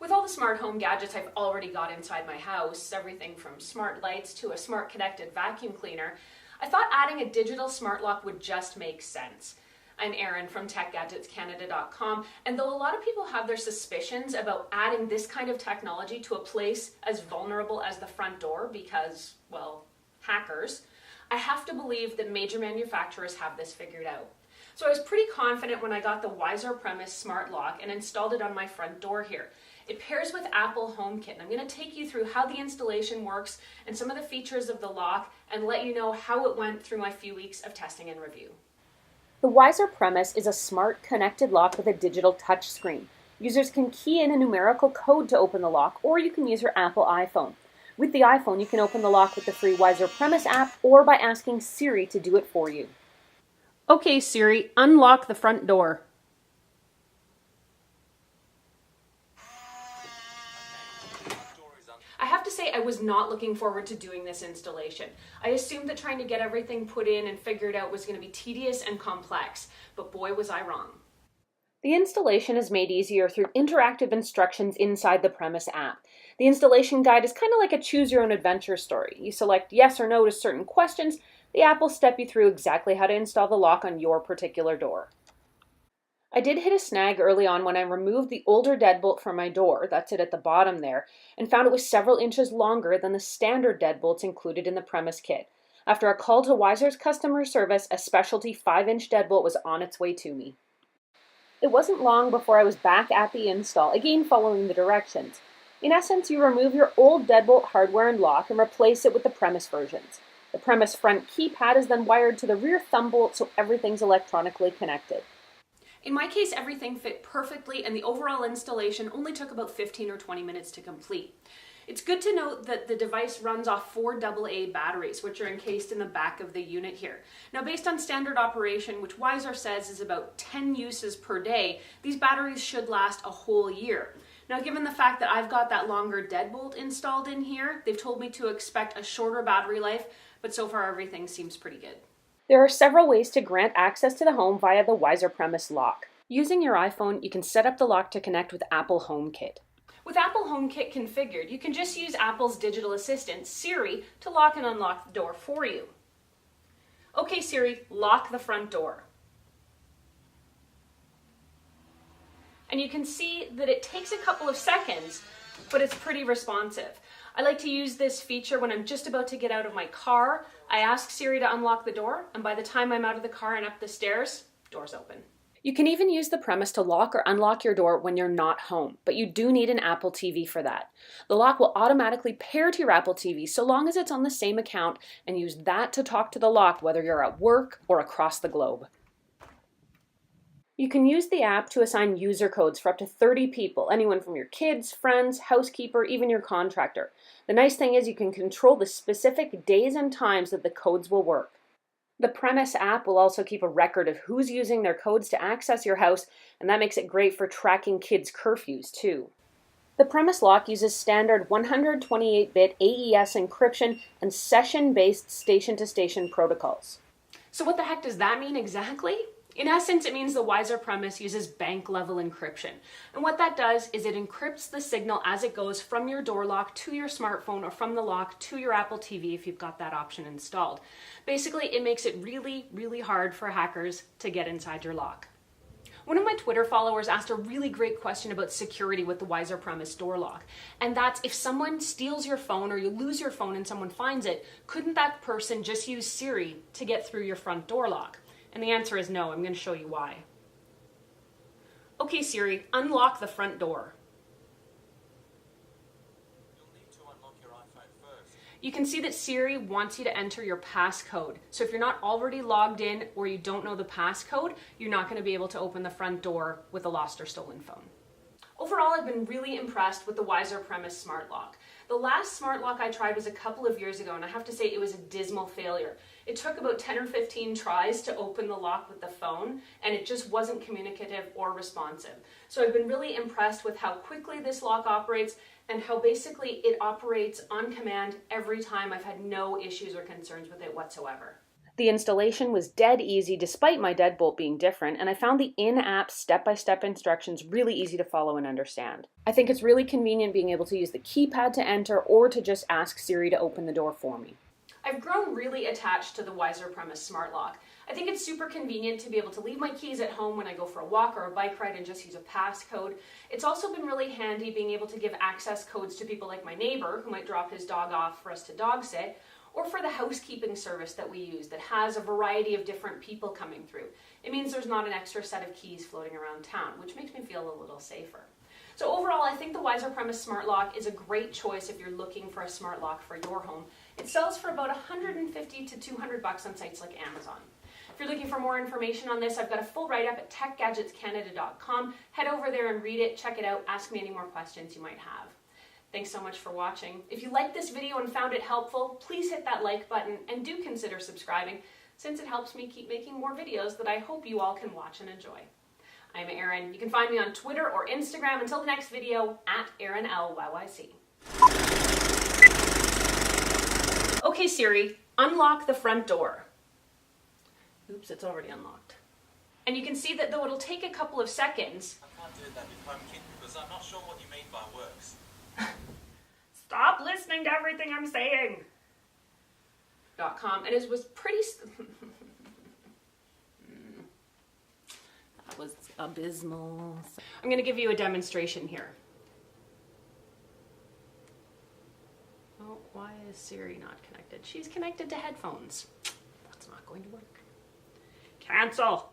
With all the smart home gadgets I've already got inside my house, everything from smart lights to a smart connected vacuum cleaner, I thought adding a digital smart lock would just make sense. I'm Erin from TechGadgetsCanada.com, and though a lot of people have their suspicions about adding this kind of technology to a place as vulnerable as the front door because, well, hackers, I have to believe that major manufacturers have this figured out. So I was pretty confident when I got the Wiser Premise Smart Lock and installed it on my front door here. It pairs with Apple HomeKit, and I'm going to take you through how the installation works and some of the features of the lock and let you know how it went through my few weeks of testing and review. The Wiser Premise is a smart connected lock with a digital touch screen. Users can key in a numerical code to open the lock, or you can use your Apple iPhone. With the iPhone, you can open the lock with the free Wiser Premise app or by asking Siri to do it for you. Okay, Siri, unlock the front door. I have to say I was not looking forward to doing this installation. I assumed that trying to get everything put in and figured out was going to be tedious and complex, but boy was I wrong. The installation is made easier through interactive instructions inside the Premise app. The installation guide is kind of like a choose-your-own-adventure story. You select yes or no to certain questions. The app will step you through exactly how to install the lock on your particular door. I did hit a snag early on when I removed the older deadbolt from my door, that's it at the bottom there, and found it was several inches longer than the standard deadbolts included in the Premise kit. After a call to Wiser's customer service, a specialty 5-inch deadbolt was on its way to me. It wasn't long before I was back at the install, again following the directions. In essence, you remove your old deadbolt hardware and lock and replace it with the Premise versions. The Premise front keypad is then wired to the rear thumb bolt so everything's electronically connected. In my case, everything fit perfectly and the overall installation only took about 15 or 20 minutes to complete. It's good to note that the device runs off 4 AA batteries, which are encased in the back of the unit here. Now, based on standard operation, which Wiser says is about 10 uses per day, these batteries should last a whole year. Now, given the fact that I've got that longer deadbolt installed in here, they've told me to expect a shorter battery life, but so far everything seems pretty good. There are several ways to grant access to the home via the Wiser Premise lock. Using your iPhone, you can set up the lock to connect with Apple HomeKit. With Apple HomeKit configured, you can just use Apple's digital assistant, Siri, to lock and unlock the door for you. Okay, Siri, lock the front door. And you can see that it takes a couple of seconds, but it's pretty responsive. I like to use this feature when I'm just about to get out of my car. I ask Siri to unlock the door, and by the time I'm out of the car and up the stairs, door's open. You can even use the Premise to lock or unlock your door when you're not home, but you do need an Apple TV for that. The lock will automatically pair to your Apple TV so long as it's on the same account and use that to talk to the lock whether you're at work or across the globe. You can use the app to assign user codes for up to 30 people, anyone from your kids, friends, housekeeper, even your contractor. The nice thing is you can control the specific days and times that the codes will work. The Premise app will also keep a record of who's using their codes to access your house, and that makes it great for tracking kids' curfews too. The Premise lock uses standard 128-bit AES encryption and session-based station-to-station protocols. So what the heck does that mean exactly? In essence, it means the Wiser Premise uses bank-level encryption. And what that does is it encrypts the signal as it goes from your door lock to your smartphone or from the lock to your Apple TV if you've got that option installed. Basically, it makes it really, really hard for hackers to get inside your lock. One of my Twitter followers asked a really great question about security with the Wiser Premise door lock. And that's if someone steals your phone or you lose your phone and someone finds it, couldn't that person just use Siri to get through your front door lock? And the answer is no. I'm going to show you why. Okay, Siri, unlock the front door. You'll need to unlock your iPhone first. You can see that Siri wants you to enter your passcode. So if you're not already logged in or you don't know the passcode, you're not going to be able to open the front door with a lost or stolen phone. Overall, I've been really impressed with the Wiser Premise Smart Lock. The last smart lock I tried was a couple of years ago, and I have to say it was a dismal failure. It took about 10 or 15 tries to open the lock with the phone, and it just wasn't communicative or responsive. So I've been really impressed with how quickly this lock operates and how basically it operates on command every time. I've had no issues or concerns with it whatsoever. The installation was dead easy despite my deadbolt being different, and I found the in-app step-by-step instructions really easy to follow and understand. I think it's really convenient being able to use the keypad to enter or to just ask Siri to open the door for me. I've grown really attached to the Wiser Premise Smart Lock. I think it's super convenient to be able to leave my keys at home when I go for a walk or a bike ride and just use a passcode. It's also been really handy being able to give access codes to people like my neighbor who might drop his dog off for us to dog sit, or for the housekeeping service that we use that has a variety of different people coming through. It means there's not an extra set of keys floating around town, which makes me feel a little safer. So overall, I think the Wiser Premise Smart Lock is a great choice if you're looking for a smart lock for your home. It sells for about $150 to $200 on sites like Amazon. If you're looking for more information on this, I've got a full write-up at techgadgetscanada.com. Head over there and read it, check it out, ask me any more questions you might have. Thanks so much for watching. If you liked this video and found it helpful, please hit that like button and do consider subscribing, since it helps me keep making more videos that I hope you all can watch and enjoy. I'm Erin. You can find me on Twitter or Instagram. Until the next video, @ErinLYYC. Okay, Siri, unlock the front door. Oops, it's already unlocked. And you can see that though it'll take a couple of seconds. I can't do it that with HomeKit because I'm not sure what you mean by works. Stop listening to everything I'm saying. .com, and it was pretty. That was abysmal. I'm going to give you a demonstration here. Oh, why is Siri not connected? She's connected to headphones. That's not going to work. Cancel.